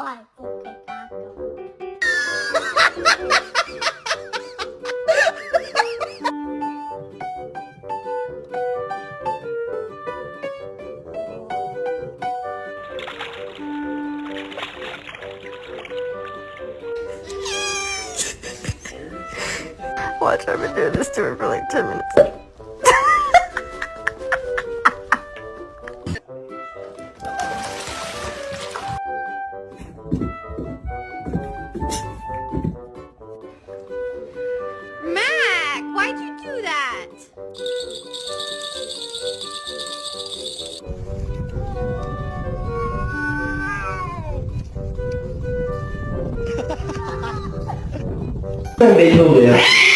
Vai, porque cago. Watch, I've been doing this to her for like 10 minutes. Mac, why'd you do that? Belli oluyor.